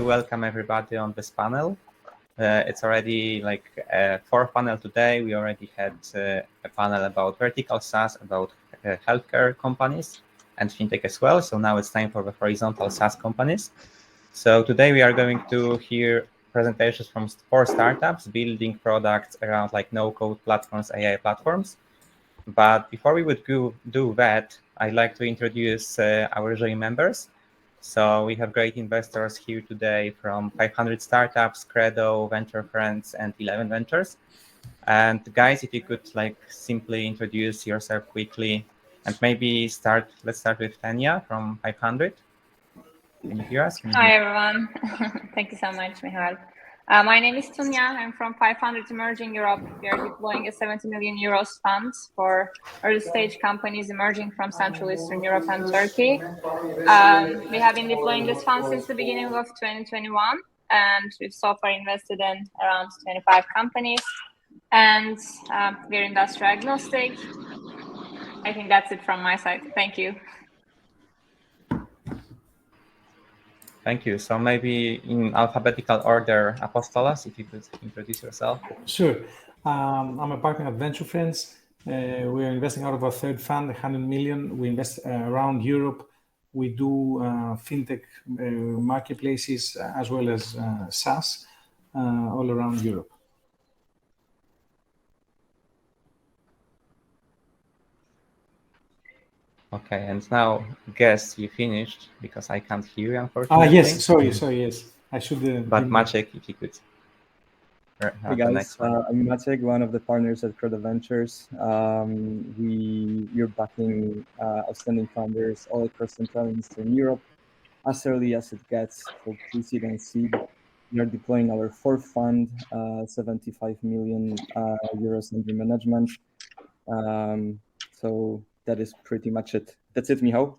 Welcome everybody on this panel. It's already like a fourth panel today. We already had a panel about vertical SaaS, about healthcare companies and fintech as well. So now it's time for the horizontal SaaS companies. So today we are going to hear presentations from 4 startups building products around like no-code platforms, AI platforms. But before we would do that, I'd like to introduce our jury members. So we have great investors here today from 500 Startups, Credo, Venture Friends, and 11 Ventures. And guys, if you could like simply introduce yourself quickly and maybe let's start with Tanya from 500. Can you hear us? Hi, everyone. Thank you so much, Michal. My name is Tunya. I'm from 500 Emerging Europe. We are deploying a 70 million euros fund for early stage companies emerging from Central Eastern Europe and Turkey. We have been deploying this fund since the beginning of 2021, and we've so far invested in around 25 companies, and we're industry agnostic. I think that's it from my side. Thank you. Thank you. So maybe in alphabetical order, Apostolos, if you could introduce yourself. Sure. I'm a partner at Venture Friends. We are investing out of our third fund, 100 million. We invest around Europe. We do fintech marketplaces as well as SaaS all around Europe. Okay, and now guess you finished because I can't hear you, unfortunately. Yes, sorry, yes. I should. But Maciek, if you could. Hey guys, I'm Maciek, one of the partners at Credo Ventures. We're backing outstanding founders all across Central and Eastern Europe, as early as it gets for pre-seed and seed. We are deploying our fourth fund, 75 million euros under management. So that is pretty much it. That's it, Michał.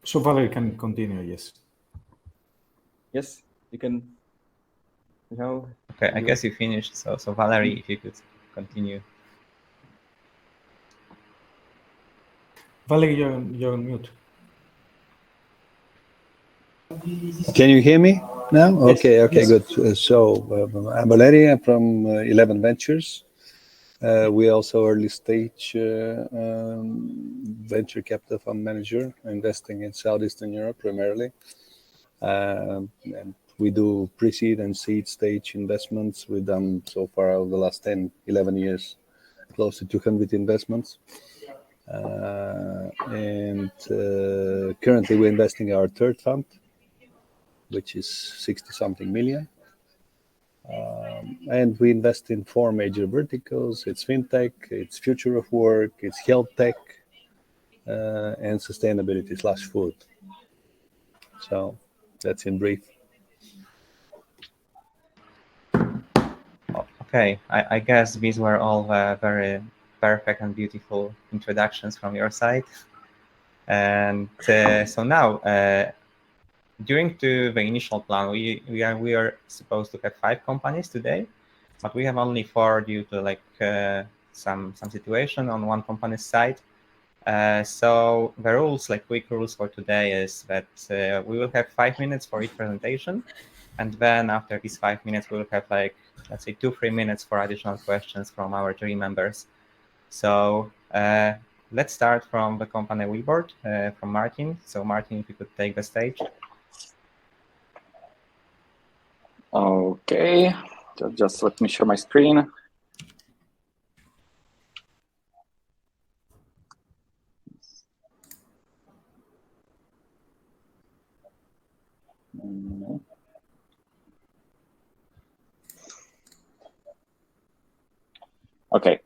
So Valerie can continue, yes. Yes, you can. Michał. Okay, I guess you finished. So Valerie, if you could continue. Valerie, you're on mute. Can you hear me now? Yes. Okay, Yes. Good. So I'm Valerie. I'm from 11 Ventures. We also early stage venture capital fund manager, investing in Southeastern Europe primarily. And we do pre-seed and seed stage investments. We've done so far over the last 10, 11 years, close to 200 investments. And currently we're investing in our third fund, which is 60-something million. And we invest in 4 major verticals. It's fintech, it's future of work, it's health tech, and sustainability/food. So that's in brief. Okay, I guess these were all very perfect and beautiful introductions from your side. And so now, during the initial plan, we are supposed to have 5 companies today, but we have only 4 due to like some situation on one company's side. So the rules, like quick rules for today, is that we will have 5 minutes for each presentation, and then after these 5 minutes, we will have like, let's say 2-3 minutes for additional questions from our jury members. So let's start from the company Weboard, from Martin. So Martin, if you could take the stage. Okay, just let me share my screen. Okay.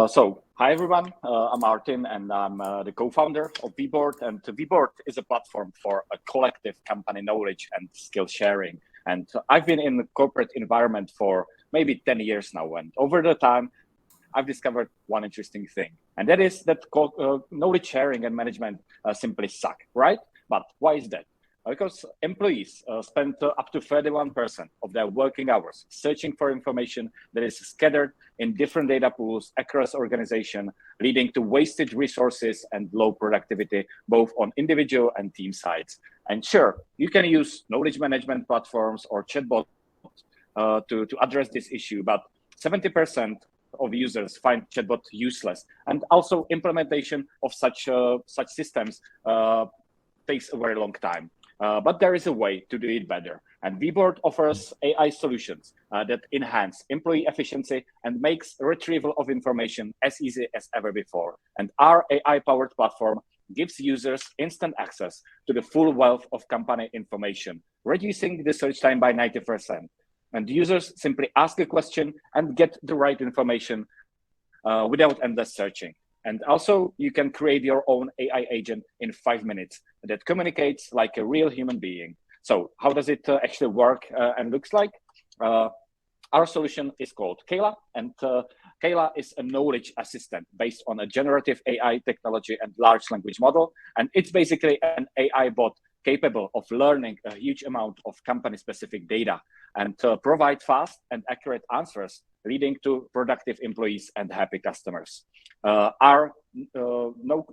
So hi everyone, I'm Martin and I'm the co-founder of Weboard, and Weboard is a platform for a collective company knowledge and skill sharing. And I've been in the corporate environment for maybe 10 years now, and over the time I've discovered one interesting thing, and that is that knowledge sharing and management simply suck, right? But why is that? because employees spend up to 31% of their working hours searching for information that is scattered in different data pools across organization, leading to wasted resources and low productivity, both on individual and team sides. And sure, you can use knowledge management platforms or chatbot to address this issue, but 70% of users find chatbot useless, and also implementation of such systems takes a very long time. But there is a way to do it better, and VBoard offers AI solutions that enhance employee efficiency and makes retrieval of information as easy as ever before. And our AI-powered platform gives users instant access to the full wealth of company information, reducing the search time by 90%. And users simply ask a question and get the right information without endless searching. And also, you can create your own AI agent in 5 minutes that communicates like a real human being. So how does it actually work and looks like? Our solution is called Kayla, and Kayla is a knowledge assistant based on a generative AI technology and large language model. And it's basically an AI bot capable of learning a huge amount of company-specific data and provide fast and accurate answers, leading to productive employees and happy customers.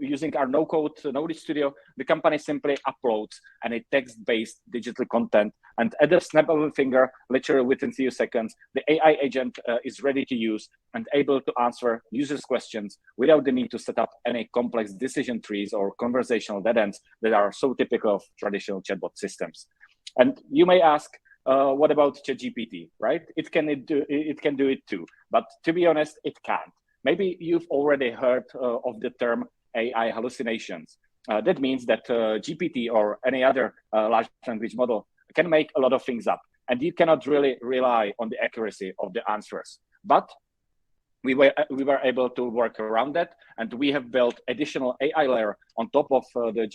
Using our no-code Knowledge Studio, the company simply uploads any text-based digital content, and at the snap of a finger, literally within few seconds, the AI agent is ready to use and able to answer users' questions without the need to set up any complex decision trees or conversational dead ends that are so typical of traditional chatbot systems. And you may ask, what about ChatGPT, right? It can do it too, but to be honest, it can't. Maybe you've already heard of the term AI hallucinations. That means that GPT or any other large language model can make a lot of things up, and you cannot really rely on the accuracy of the answers. But we were able to work around that, and we have built additional AI layer on top of the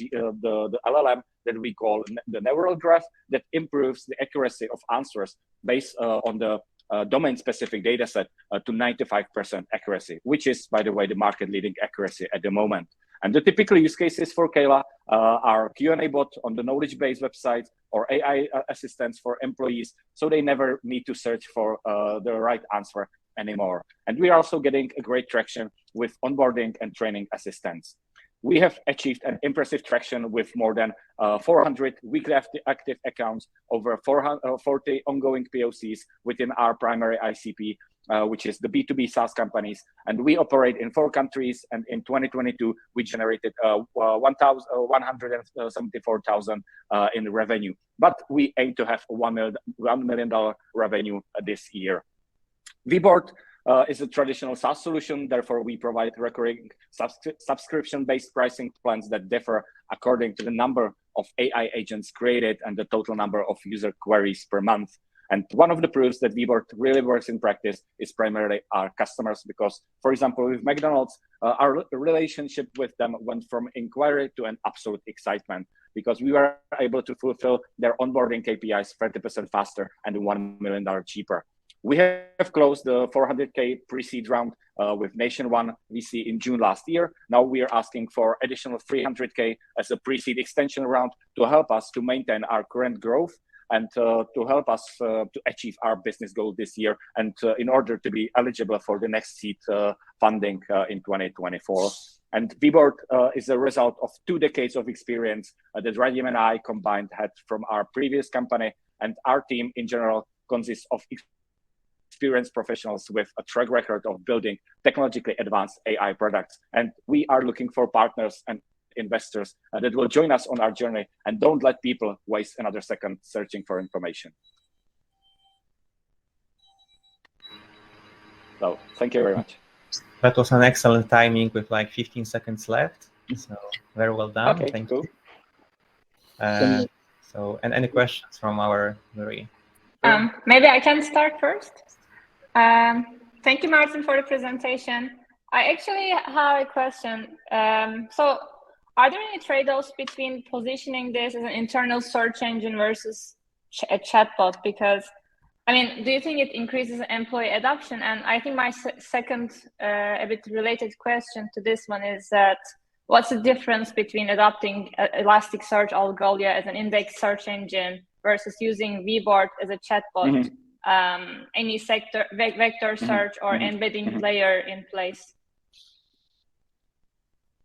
LLM that we call the neural graph that improves the accuracy of answers based on the domain-specific data set to 95% accuracy, which is, by the way, the market-leading accuracy at the moment. And the typical use cases for Kayla are Q&A bot on the knowledge-based website or AI assistants for employees, so they never need to search for the right answer anymore. And we are also getting a great traction with onboarding and training assistants. We have achieved an impressive traction with more than 400 weekly active accounts, over 40 ongoing POCs within our primary ICP, which is the B2B SaaS companies. And we operate in 4 countries. And in 2022, we generated 174,000 in revenue. But we aim to have $1 million revenue this year. VBoard is a traditional SaaS solution. Therefore, we provide recurring subscription-based pricing plans that differ according to the number of AI agents created and the total number of user queries per month. And one of the proofs that VBoard really works in practice is primarily our customers, because, for example, with McDonald's, our relationship with them went from inquiry to an absolute excitement, because we were able to fulfill their onboarding KPIs 30% faster and $1 million cheaper. We have closed the 400K pre-seed round with Nation One VC in June last year. Now we are asking for additional 300K as a pre-seed extension round to help us to maintain our current growth and to help us to achieve our business goal this year, and in order to be eligible for the next seed funding in 2024. And VBoard is a result of 2 decades of experience that Radim and I combined had from our previous company, and our team in general consists of experienced professionals with a track record of building technologically advanced AI products. And we are looking for partners and investors that will join us on our journey and don't let people waste another second searching for information. So thank you very much. That was an excellent timing with like 15 seconds left. So very well done. Okay, thank cool. you. So, and any questions from our jury? Maybe I can start first. Thank you, Martin, for the presentation. I actually have a question. So are there any trade-offs between positioning this as an internal search engine versus a chatbot? Because, I mean, do you think it increases employee adoption? And I think my second, a bit related question to this one is that what's the difference between adopting Elasticsearch Algolia as an index search engine versus using VBoard as a chatbot? Any sector vector search or embedding layer in place?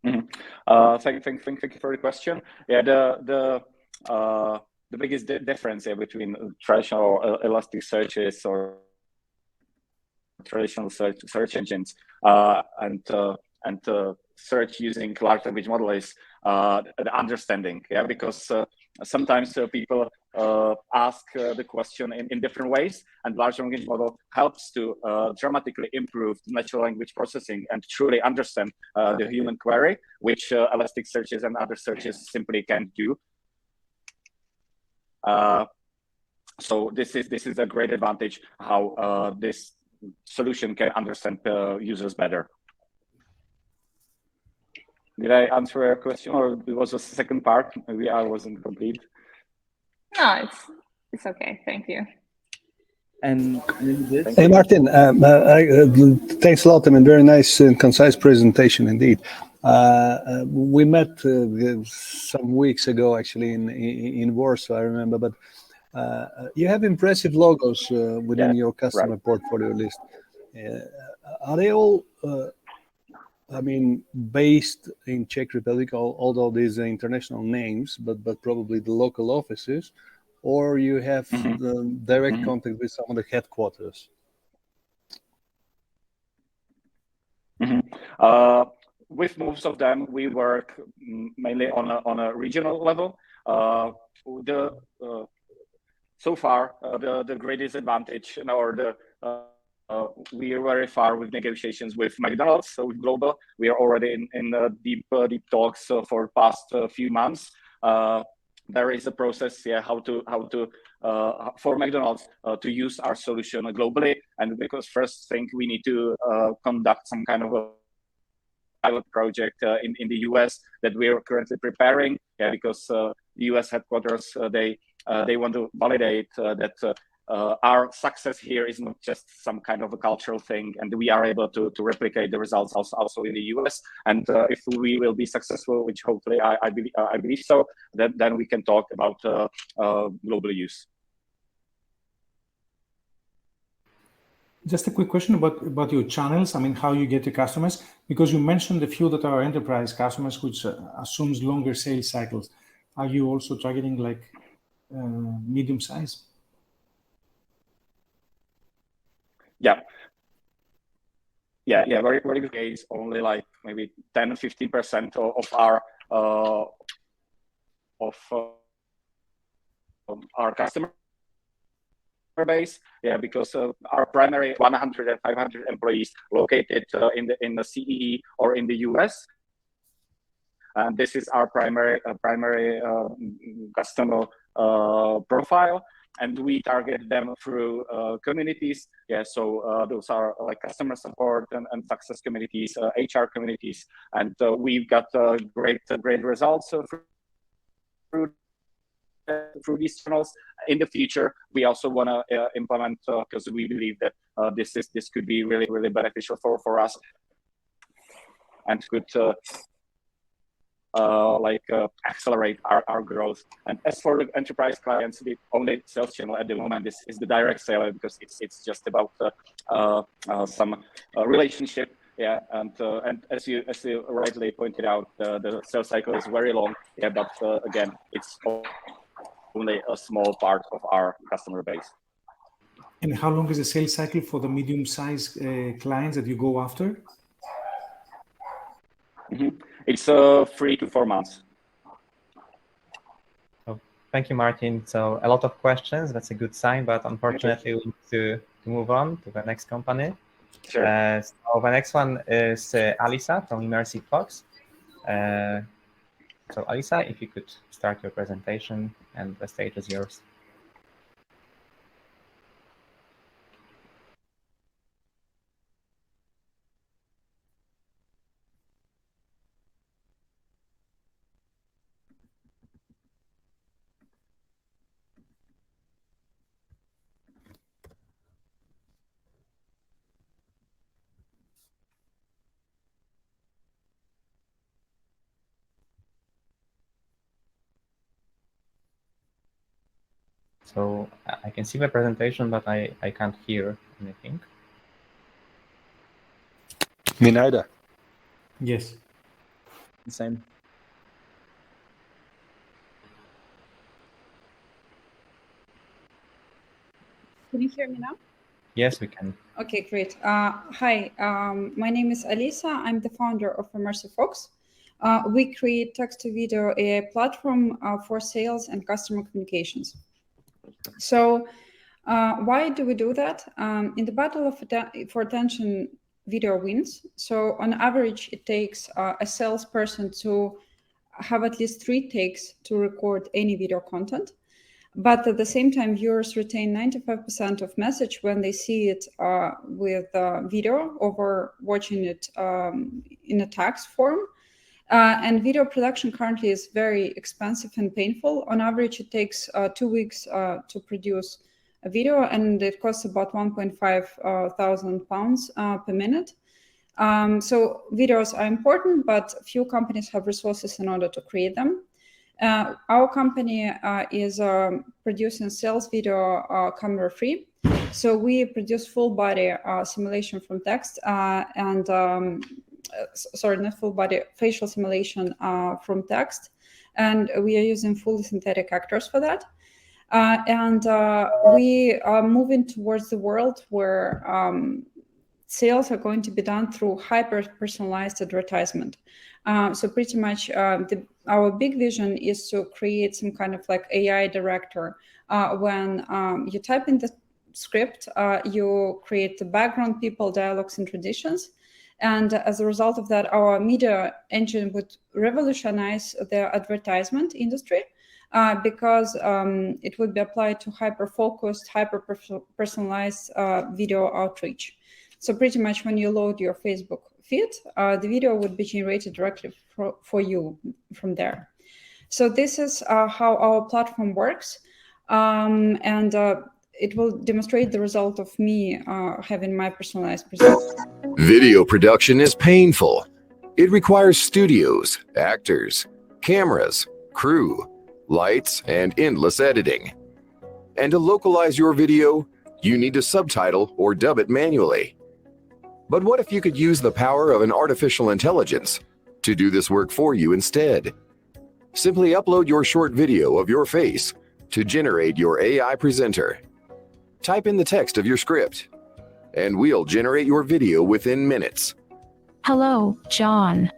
Thank you for the question. Yeah, the biggest difference between traditional Elasticsearches or traditional search engines and search using large language model is the understanding. Yeah, because sometimes people ask the question in different ways, and large language model helps to dramatically improve natural language processing and truly understand the human query, which Elasticsearches and other searches simply can't do. So this is a great advantage how this solution can understand users better. Did I answer your question, or it was a second part? Maybe I wasn't complete. No, it's okay. Thank you. And hey, Martin, thanks a lot. I mean, very nice and concise presentation indeed. We met some weeks ago, actually, in Warsaw, I remember. But you have impressive logos within your customer portfolio list. Are they all, I mean, based in Czech Republic, although these are international names, but probably the local offices, or you have direct contact with some of the headquarters? With most of them, we work mainly on a regional level. So far, the greatest advantage, we are very far with negotiations with McDonald's, so with Global. We are already in deep talks for the past few months. There is a process, how to for McDonald's to use our solution globally, and because first thing we need to conduct some kind of a pilot project in the US that we are currently preparing, because the US headquarters they want to validate that our success here is not just some kind of a cultural thing, and we are able to replicate the results also in the US. And if we will be successful, which hopefully I believe so, then we can talk about global use. Just a quick question about your channels. I mean, how you get your customers, because you mentioned a few that are enterprise customers, which assumes longer sales cycles. Are you also targeting like medium size? Yeah, very good case. Only like maybe 10-15% of our customer base, because our primary 100 and 500 employees located in the CEE or in the US, and this is our primary customer profile, and we target them through communities. So those are like customer support and success communities, HR communities, and we've got great results through these channels. In the future, we also want to implement, because we believe that this could be really beneficial for us and could accelerate our growth. And as for the enterprise clients, the only sales channel at the moment is the direct seller, because it's just about some relationship. And as you rightly pointed out, the sales cycle is very long. But again, it's only a small part of our customer base. And how long is the sales cycle for the medium-sized clients that you go after? It's 3 to 4 months. Oh, thank you, Martin. So a lot of questions. That's a good sign, but unfortunately, we need to move on to the next company. Sure. So the next one is Alisa from Immersive Talks. So Alisa, if you could start your presentation, and the stage is yours. So I can see the presentation, but I can't hear anything. Me neither. Yes. Same. Can you hear me now? Yes, we can. Okay, great. Hi, my name is Alisa. I'm the founder of Immersive Fox. We create text-to-video AI platform for sales and customer communications. So why do we do that? In the battle for attention, video wins. So on average, it takes a salesperson to have at least 3 takes to record any video content. But at the same time, viewers retain 95% of message when they see it with video over watching it in a text form. And video production currently is very expensive and painful. On average, it takes 2 weeks to produce a video, and it costs about 1.5 thousand pounds per minute. So videos are important, but few companies have resources in order to create them. Our company is producing sales video camera free. So we produce full body simulation from text sorry, not full body, facial simulation from text. And we are using fully synthetic actors for that. We are moving towards the world where sales are going to be done through hyper-personalized advertisement. So pretty much our big vision is to create some kind of like AI director. When you type in the script, you create the background, people, dialogues, and traditions. And as a result of that, our media engine would revolutionize the advertisement industry because it would be applied to hyper-focused, hyper-personalized video outreach. So pretty much when you load your Facebook feed, the video would be generated directly for you from there. So this is how our platform works. It will demonstrate the result of me having my personalized presence. Video production is painful. It requires studios, actors, cameras, crew, lights, and endless editing. And to localize your video, you need to subtitle or dub it manually. But what if you could use the power of an artificial intelligence to do this work for you instead? Simply upload your short video of your face to generate your AI presenter. Type in the text of your script, and we'll generate your video within minutes. Hello, John.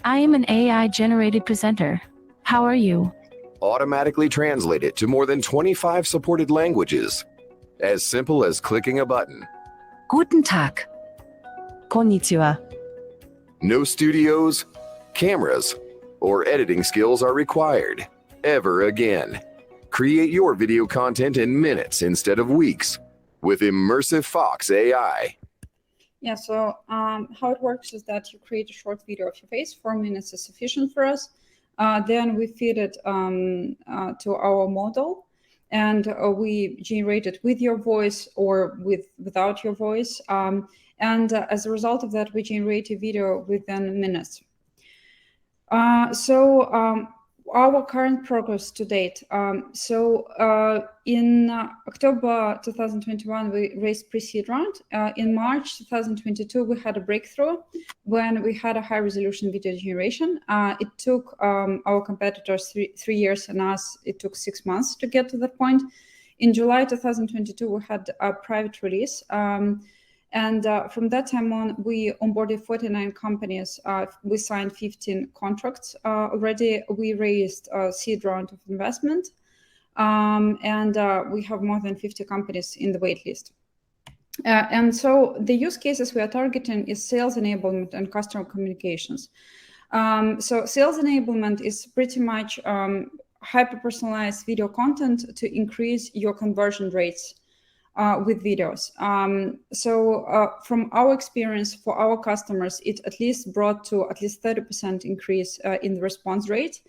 I am an AI-generated presenter. How are you? Automatically translate it to more than 25 supported languages. As simple as clicking a button. Guten Tag. Konnichiwa. No studios, cameras, or editing skills are required, ever again. Create your video content in minutes instead of weeks with Immersive Fox AI. Yeah, so how it works is that you create a short video of your face. 4 minutes is sufficient for us. Then we feed it to our model, and we generate it with your voice or without your voice. As a result of that, we generate a video within minutes. Our current progress to date. In October 2021, we raised pre-seed round. In March 2022, we had a breakthrough when we had a high-resolution video generation. It took our competitors 3 years, and us, it took 6 months to get to that point. In July 2022, we had a private release. From that time on, we onboarded 49 companies. We signed 15 contracts already. We raised a seed round of investment. We have more than 50 companies in the waitlist. So the use cases we are targeting is sales enablement and customer communications. So sales enablement is pretty much hyper-personalized video content to increase your conversion rates with videos. From our experience for our customers, it at least brought to at least 30% increase in the response rate.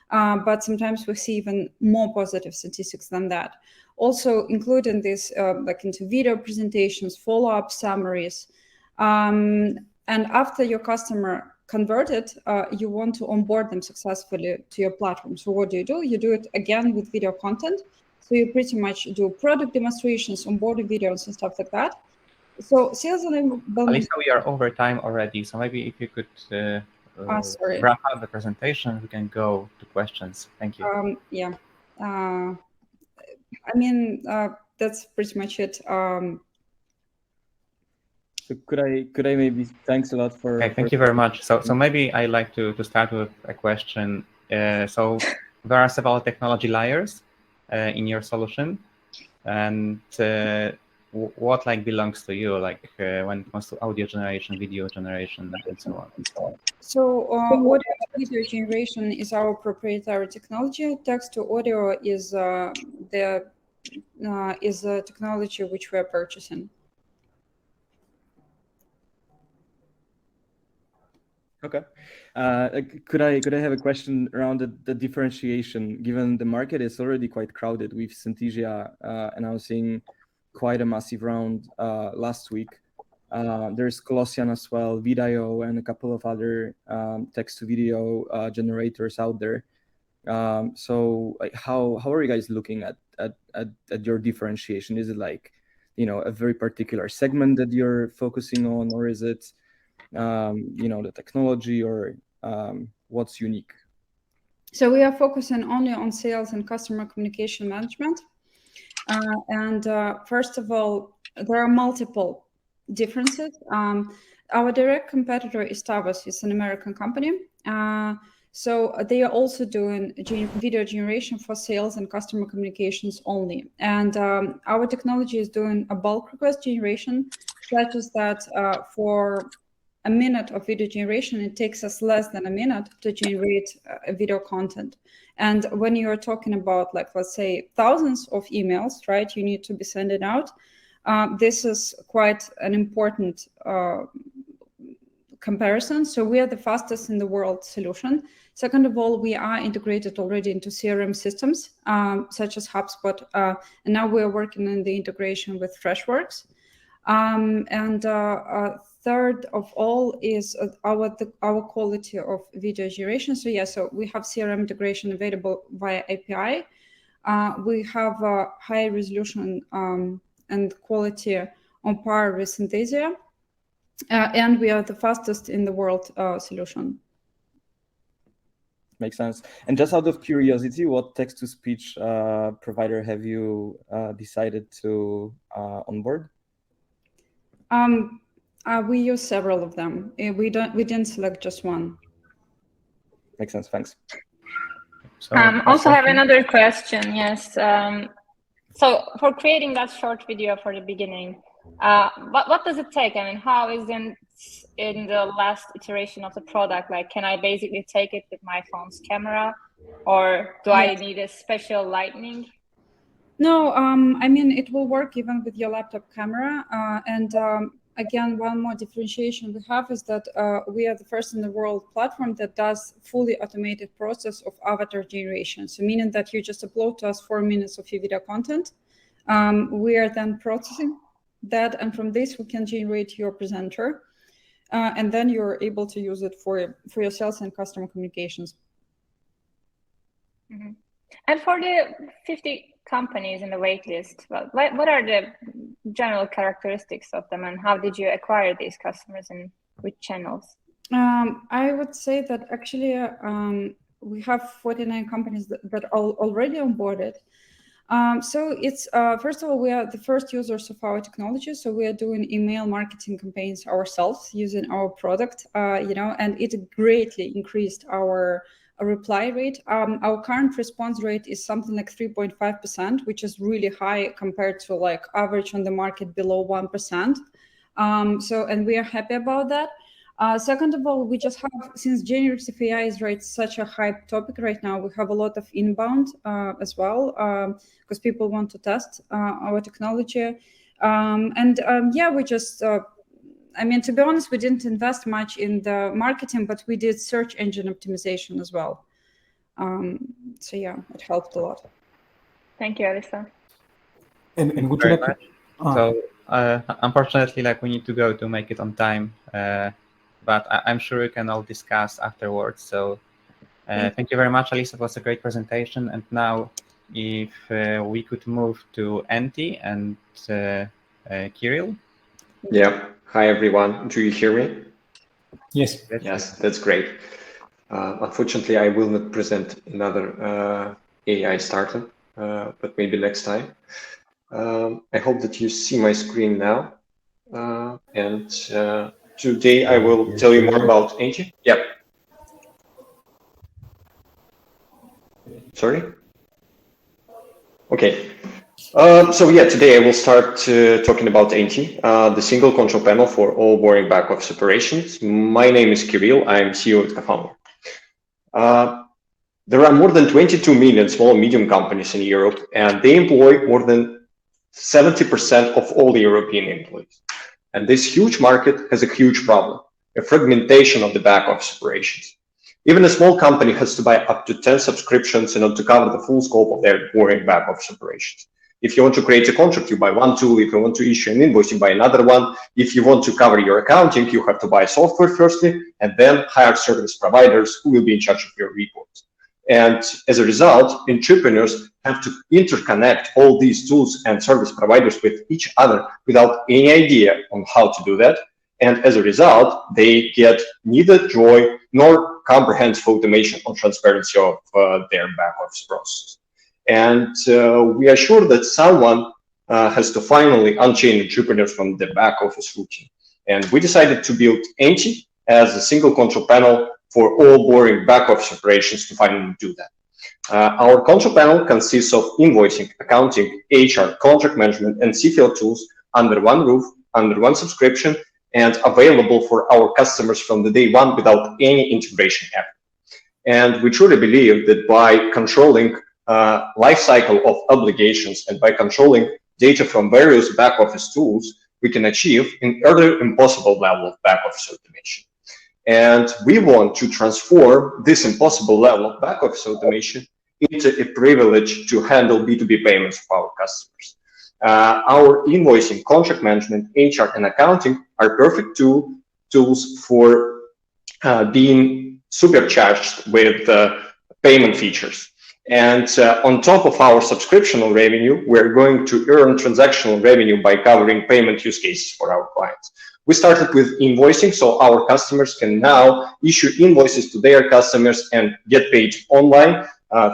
But sometimes we see even more positive statistics than that. Also including this like into video presentations, follow-up summaries. And after your customer converted, you want to onboard them successfully to your platform. So what do? You do it again with video content. So you pretty much do product demonstrations, onboarding videos, and stuff like that. So sales enablement. Alisa, we are over time already, so maybe if you could sorry. wrap up the presentation, we can go to questions. Thank you. Yeah. I mean, that's pretty much it. So could I maybe, thanks a lot for. Okay, thank you very much. So maybe I'd like to start with a question. So there are several technology layers in your solution, and what like belongs to you, like when it comes to audio generation, video generation, and so on. So audio to video generation is our proprietary technology. Text to audio is the technology which we are purchasing. Okay. Could I have a question around the differentiation, given the market is already quite crowded with Synthesia announcing quite a massive round last week. There's Colossian as well, Video, and a couple of other text-to-video generators out there. So like, how are you guys looking at your differentiation? Is it like, a very particular segment that you're focusing on, or is it the technology, or what's unique? So we are focusing only on sales and customer communication management. First of all, there are multiple differences. Our direct competitor is Stavros. It's an American company. So they are also doing video generation for sales and customer communications only. And our technology is doing a bulk request generation, such as that for a minute of video generation, it takes us less than a minute to generate video content. And when you're talking about, like, let's say, thousands of emails, right, you need to be sending out, this is quite an important comparison. So we are the fastest in the world solution. Second of all, we are integrated already into CRM systems, such as HubSpot. And now we're working on the integration with Freshworks. Third of all is our quality of video generation. So we have CRM integration available via API. We have a high resolution and quality on par with Synthesia. And we are the fastest in the world solution. Makes sense. And just out of curiosity, what text-to-speech provider have you decided to onboard? We use several of them. We didn't select just one. Makes sense. Thanks. So, also have another question. Yes. So for creating that short video for the beginning, what does it take? I mean, how is in the last iteration of the product? Like, can I basically take it with my phone's camera, or do I need a special lighting? No, I mean, it will work even with your laptop camera. Again, one more differentiation we have is that we are the first in the world platform that does fully automated process of avatar generation. So meaning that you just upload to us 4 minutes of your video content. We are then processing that, and from this we can generate your presenter. And then you're able to use it for your sales and customer communications. Mm-hmm. And for the 50 companies in the waitlist, what are the general characteristics of them, and how did you acquire these customers, and which channels? I would say that actually we have 49 companies that are already onboarded. So it's first of all, we are the first users of our technology. So we are doing email marketing campaigns ourselves using our product, and it greatly increased our reply rate. Our current response rate is something like 3.5%, which is really high compared to like average on the market below 1%. And we are happy about that. Second of all, we just have, since generative AI is such a hype topic right now, we have a lot of inbound as well, because people want to test our technology. We just, to be honest, we didn't invest much in the marketing, but we did search engine optimization as well. It helped a lot. Thank you, Alisa. And would you like to... So unfortunately, we need to go to make it on time. But I'm sure we can all discuss afterwards. So thank you very much, Alisa. It was a great presentation. And now if we could move to Antti and Kirill. Yeah. Hi, everyone. Do you hear me? Yes. Yes, that's great. Unfortunately, I will not present another AI startup, but maybe next time. I hope that you see my screen now. And today I will tell you more about Angie. Yep. Sorry? Okay. So yeah, today I will start talking about Angie, the single control panel for all boring back office operations. My name is Kirill. I'm CEO and co-founder. There are more than 22 million small and medium companies in Europe, and they employ more than 70% of all the European employees. And this huge market has a huge problem, a fragmentation of the back office operations. Even a small company has to buy up to 10 subscriptions in order to cover the full scope of their boring back office operations. If you want to create a contract, you buy one tool. If you want to issue an invoice, you buy another one. If you want to cover your accounting, you have to buy software firstly, and then hire service providers who will be in charge of your reports. And as a result, entrepreneurs have to interconnect all these tools and service providers with each other without any idea on how to do that. And as a result, they get neither joy nor comprehensive automation or transparency of their back office process. And we are sure that someone has to finally unchain entrepreneurs from the back office routine. And we decided to build Angie as a single control panel for all boring back office operations to finally do that. Our control panel consists of invoicing, accounting, HR, contract management, and CFL tools under one roof, under one subscription, and available for our customers from the day one without any integration effort. And we truly believe that by controlling life cycle of obligations and by controlling data from various back office tools, we can achieve an earlier impossible level of back office automation. And we want to transform this impossible level of back office automation into a privilege to handle B2B payments for our customers. Our invoicing, contract management, HR, and accounting are perfect tools for being supercharged with payment features. And on top of our subscriptional revenue, we're going to earn transactional revenue by covering payment use cases for our clients. We started with invoicing, so our customers can now issue invoices to their customers and get paid online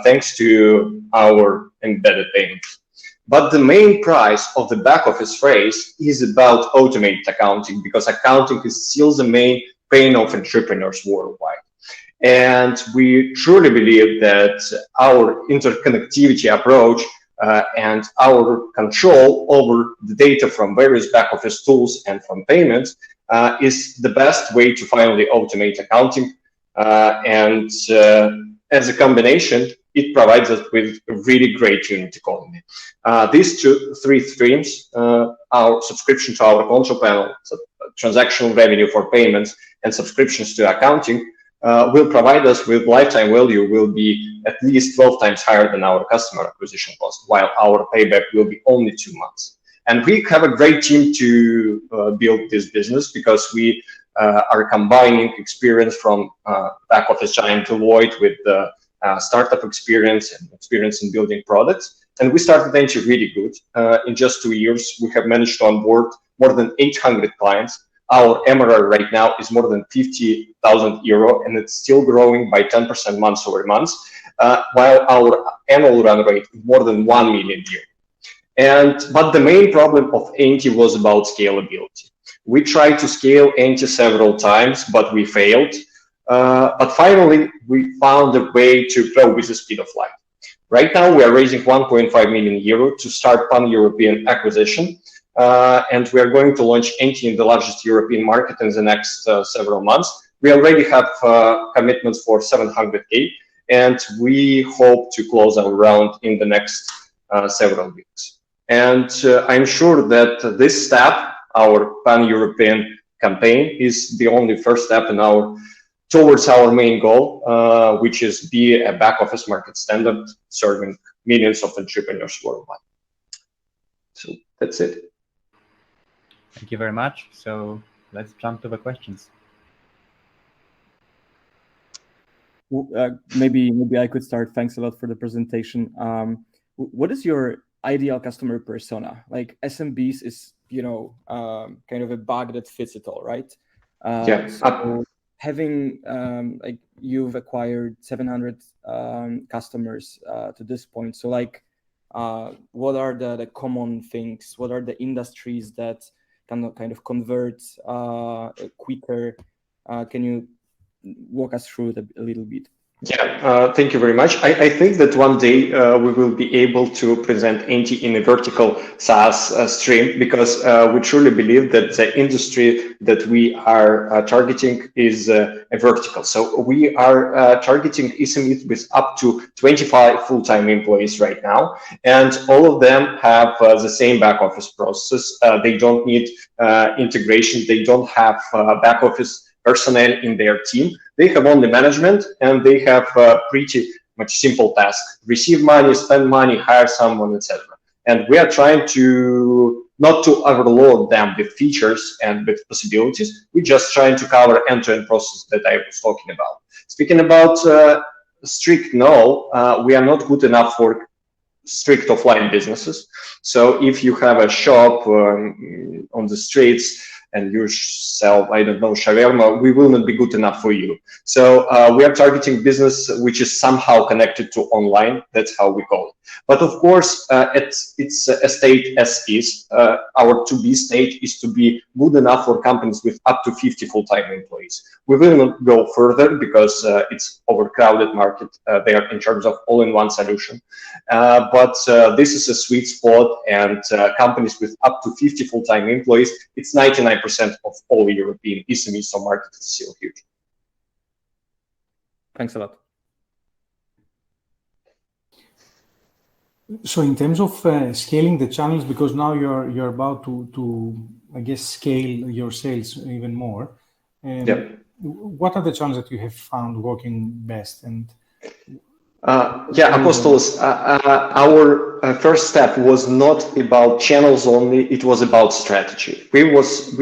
thanks to our embedded payments. But the main price of the back office race is about automated accounting, because accounting is still the main pain of entrepreneurs worldwide. And we truly believe that our interconnectivity approach and our control over the data from various back office tools and from payments is the best way to finally automate accounting. And as a combination, it provides us with a really great unit economy. These three streams, our subscription to our control panel, transactional revenue for payments, and subscriptions to accounting, will provide us with lifetime value will be at least 12 times higher than our customer acquisition cost, while our payback will be only 2 months. And we have a great team to build this business, because we are combining experience from back office giant Deloitte with the startup experience and experience in building products. And we started Angie really good. In just 2 years, we have managed to onboard more than 800 clients. Our MRR right now is more than 50,000 euro, and it's still growing by 10% month over month, while our annual run rate is more than 1 million euro. But the main problem of Angie was about scalability. We tried to scale Angie several times, but we failed. But finally, we found a way to grow with the speed of light. Right now, we are raising 1.5 million euro to start pan-European acquisition. And we are going to launch Angie in the largest European market in the next several months. We already have commitments for 700K, and we hope to close our round in the next several weeks. And I'm sure that this step, our pan-European campaign, is the only first step in towards our main goal, which is be a back office market standard serving millions of entrepreneurs worldwide. So that's it. Thank you very much. So let's jump to the questions. Maybe I could start. Thanks a lot for the presentation. what is your ideal customer persona? Like SMBs is, kind of a bug that fits it all, right? So having like you've acquired 700 customers to this point. So like, what are the common things? What are the industries that can kind of convert quicker? Can you walk us through it a little bit? Yeah, thank you very much. I think that one day we will be able to present NT in a vertical SaaS stream, because we truly believe that the industry that we are targeting is a vertical. So we are targeting SMEs with up to 25 full-time employees right now, and all of them have the same back office process. They don't need integration. They don't have back office personnel in their team. They have only management, and they have pretty much simple tasks: receive money, spend money, hire someone, etc. And we are trying to not to overload them with features and with possibilities. We're just trying to cover end-to-end process that I was talking about. Speaking about strict no, we are not good enough for strict offline businesses. So if you have a shop on the streets and you sell, I don't know, shawarma, we will not be good enough for you. So we are targeting business which is somehow connected to online. That's how we call it. But of course, it's a state as is. Our to-be state is to be good enough for companies with up to 50 full-time employees. We will not go further because it's overcrowded market there in terms of all-in-one solution. But this is a sweet spot, and companies with up to 50 full-time employees, it's 99% of all European SMEs, so market is still huge. Thanks a lot. So in terms of scaling the channels, because now you're about to I guess scale your sales even more. What are the channels that you have found working best? And Apostolos, our first step was not about channels only, it was about strategy. We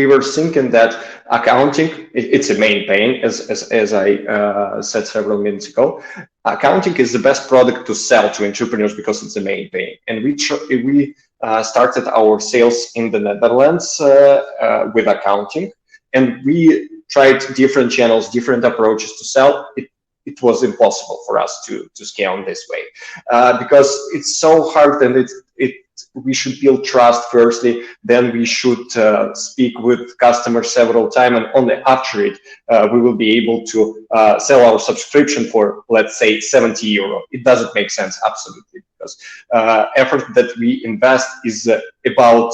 were thinking that accounting, it's a main pain, as I said several minutes ago. Accounting is the best product to sell to entrepreneurs because it's the main pain. And we started our sales in the Netherlands with accounting, and we tried different channels, different approaches to sell. It was impossible for us to scale in this way because it's so hard, and we should build trust firstly, then we should speak with customers several times, and only after it we will be able to sell our subscription for, let's say, 70 euro. It doesn't make sense, absolutely, because effort that we invest is about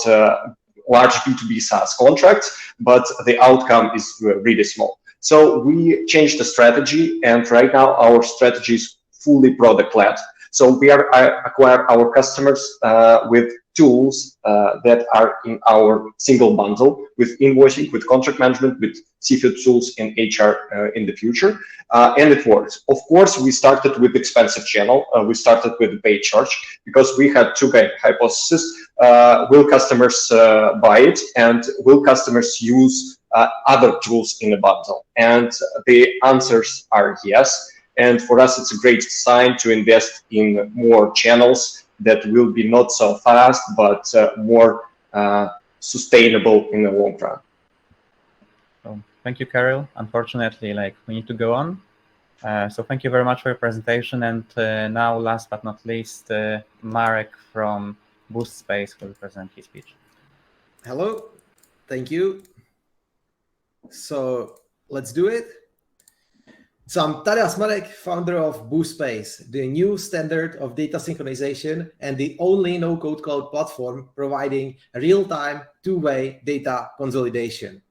large B2B SaaS contracts, but the outcome is really small. So we changed the strategy, and right now our strategy is fully product-led. So we acquire our customers with tools that are in our single bundle, with invoicing, with contract management, with CFO tools and HR in the future, and it works. Of course, we started with expensive channel. We started with the paid charge because we had two hypotheses. Will customers buy it, and will customers use other tools in the bundle? And the answers are yes. And for us, it's a great sign to invest in more channels that will be not so fast, but more sustainable in the long run. So thank you, Karol. Unfortunately, we need to go on. So thank you very much for your presentation. And now, last but not least, Marek from BoostSpace will present his speech. Hello, thank you. So let's do it. So I'm Taras Marek, founder of BoostSpace, the new standard of data synchronization and the only no-code cloud platform providing real-time, two-way data consolidation.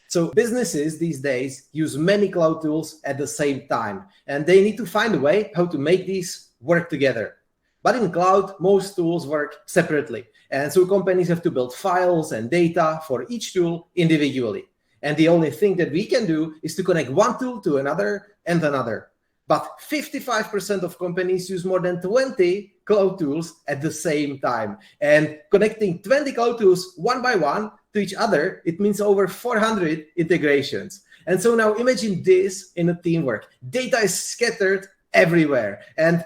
So businesses these days use many cloud tools at the same time, and they need to find a way how to make these work together. But in cloud, most tools work separately. And so companies have to build files and data for each tool individually. And the only thing that we can do is to connect one tool to another and another. But 55% of companies use more than 20 cloud tools at the same time. And connecting 20 cloud tools one by one to each other, it means over 400 integrations. And so now imagine this in a teamwork. Data is scattered everywhere. And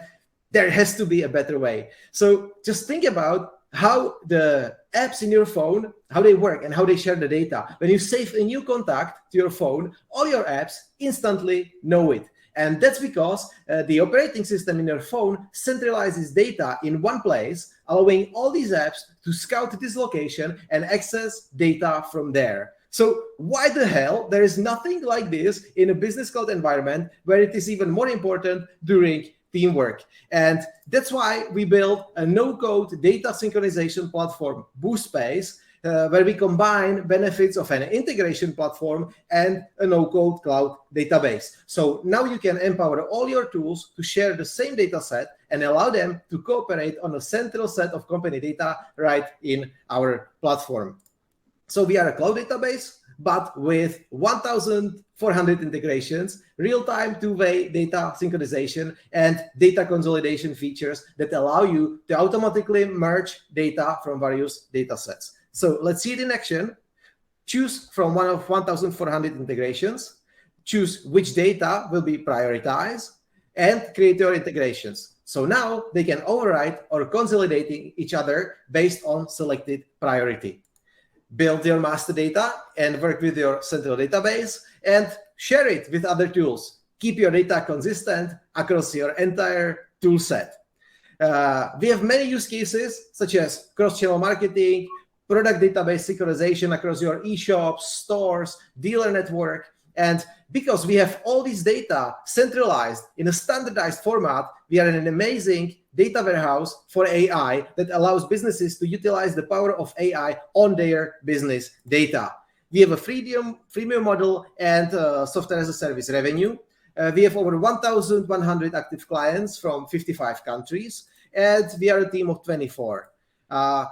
there has to be a better way. So just think about how the apps in your phone, how they work and how they share the data. When you save a new contact to your phone, all your apps instantly know it. And that's because the operating system in your phone centralizes data in one place, allowing all these apps to scout this location and access data from there. So why the hell there is nothing like this in a business cloud environment where it is even more important during teamwork? And that's why we built a no-code data synchronization platform, BoostSpace, where we combine benefits of an integration platform and a no-code cloud database. So now you can empower all your tools to share the same data set and allow them to cooperate on a central set of company data right in our platform. So we are a cloud database, but with 1,400 integrations, real-time two-way data synchronization, and data consolidation features that allow you to automatically merge data from various data sets. So let's see it in action. Choose from one of 1,400 integrations, choose which data will be prioritized, and create your integrations. So now they can override or consolidate each other based on selected priority. Build your master data and work with your central database and share it with other tools. Keep your data consistent across your entire tool set. We have many use cases such as cross-channel marketing, product database synchronization across your e-shops, stores, dealer network. And because we have all this data centralized in a standardized format, we are in an amazing data warehouse for AI that allows businesses to utilize the power of AI on their business data. We have a freemium model and software as a service revenue. We have over 1,100 active clients from 55 countries, and we are a team of 24.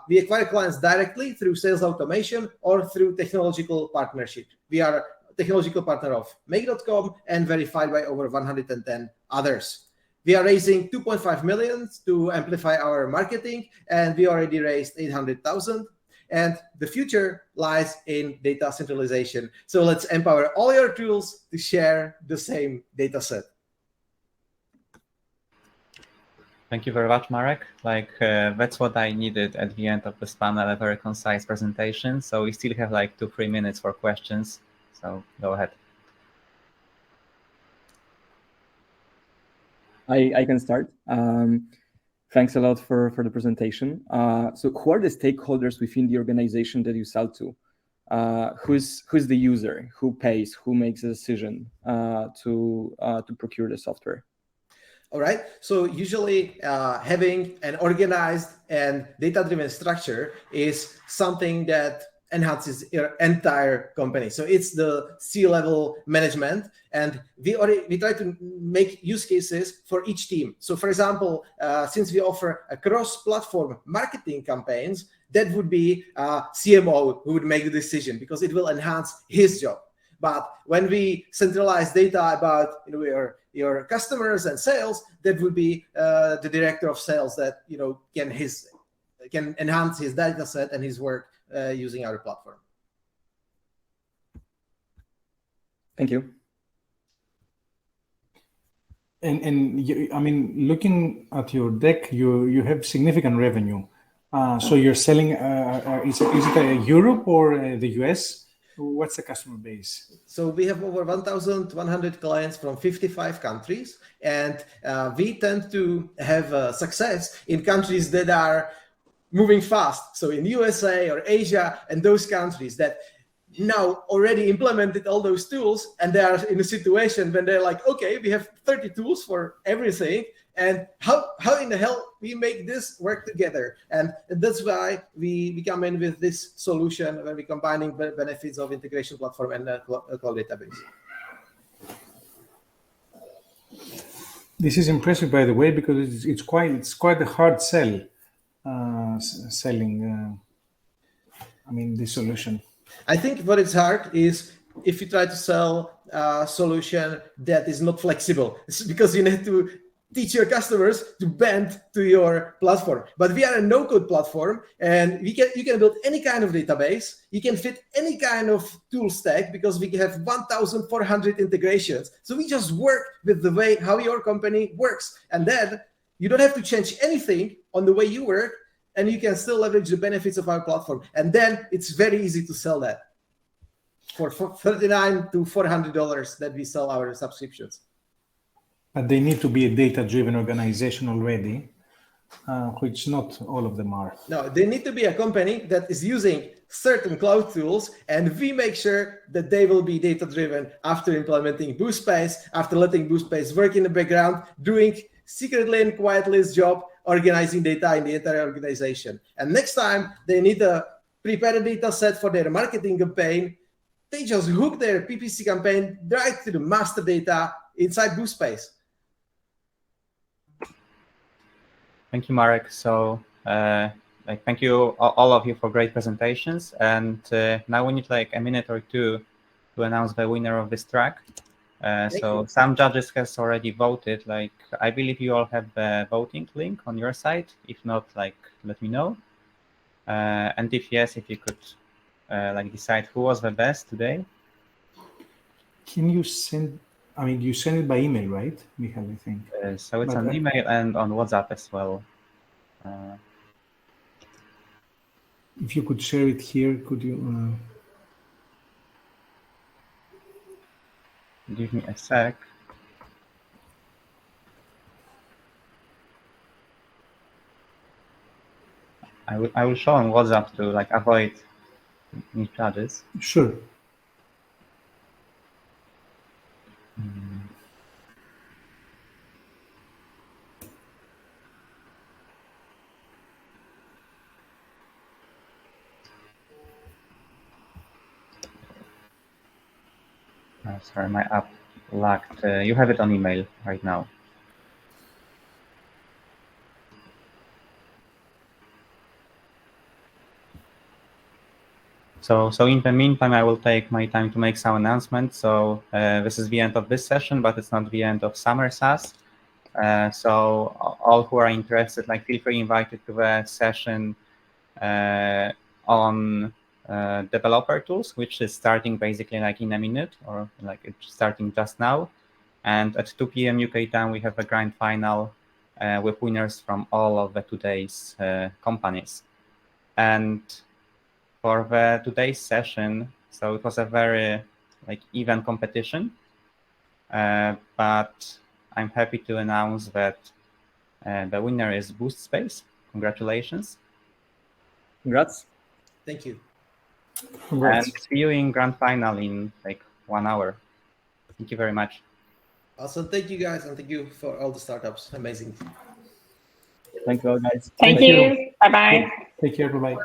We acquire clients directly through sales automation or through technological partnership. We are a technological partner of Make.com and verified by over 110 others. We are raising 2.5 million to amplify our marketing, and we already raised 800,000. And the future lies in data centralization. So let's empower all your tools to share the same data set. Thank you very much, Marek. That's what I needed at the end of this panel, a very concise presentation. So we still have 2-3 minutes for questions. So go ahead. I can start. Thanks a lot for the presentation. So who are the stakeholders within the organization that you sell to? Who's the user? Who pays? Who makes the decision to procure the software? All right. So usually having an organized and data-driven structure is something that enhances your entire company. So it's the C-level management, and we try to make use cases for each team. So for example, since we offer a cross-platform marketing campaigns, that would be CMO who would make the decision because it will enhance his job. But when we centralize data about your customers and sales, that would be the director of sales that can enhance his data set and his work using our platform. Thank you. And you, looking at your deck, you have significant revenue. So you're selling, is it Europe or the US? What's the customer base? So we have over 1,100 clients from 55 countries, and we tend to have success in countries that are moving fast. So in USA or Asia and those countries that now already implemented all those tools, and they are in a situation when they're like, okay, we have 30 tools for everything, and how in the hell we make this work together? And that's why we come in with this solution where we're combining benefits of integration platform and a cloud database. This is impressive, by the way, because it's quite a hard sell. Selling this solution. I think what is hard is if you try to sell a solution that is not flexible. It's because you need to teach your customers to bend to your platform. But we are a no-code platform, and you can build any kind of database. You can fit any kind of tool stack because we have 1,400 integrations. So we just work with the way how your company works. And then You don't have to change anything on the way you work, and you can still leverage the benefits of our platform. And then it's very easy to sell that for $39 to $400 that we sell our subscriptions. But they need to be a data-driven organization already, which not all of them are. No, they need to be a company that is using certain cloud tools, and we make sure that they will be data-driven after implementing BoostSpace, after letting BoostSpace work in the background, doing secretly and quietly his job, organizing data in the entire organization. And next time they need to prepare a data set for their marketing campaign, they just hook their PPC campaign right to the master data inside BoostSpace. Thank you, Marek. So, thank you all of you for great presentations. And now we need like a minute or two to announce the winner of this track. So some judges has already voted. Like, I believe you all have the voting link on your side. If not, like, let me know. And if yes, if you could like decide who was the best today. Can you send? I mean, you send it by email, right? We have, I think. So it's on email and on WhatsApp as well. If you could share it here, could you? Give me a sec. I will show on WhatsApp to like avoid misjudges. Sure. Sorry, my app lagged. You have it on email right now. So in the meantime, I will take my time to make some announcements. So this is the end of this session, but it's not the end of SummerSaaS. So all who are interested, like, feel free invited to the session on developer tools, which is starting basically like in a minute, or like it's starting just now. And at 2 p.m. UK time, we have a grand final with winners from all of the today's companies. And for the today's session, so it was a very like even competition, but I'm happy to announce that the winner is BoostSpace. Congratulations. Congrats. Thank you. Congrats. And see you in grand final in like 1 hour. Thank you very much. Awesome. Thank you, guys, and thank you for all the startups. Amazing. Thank you all, guys. Thank you. Bye-bye. Take care. Bye-bye.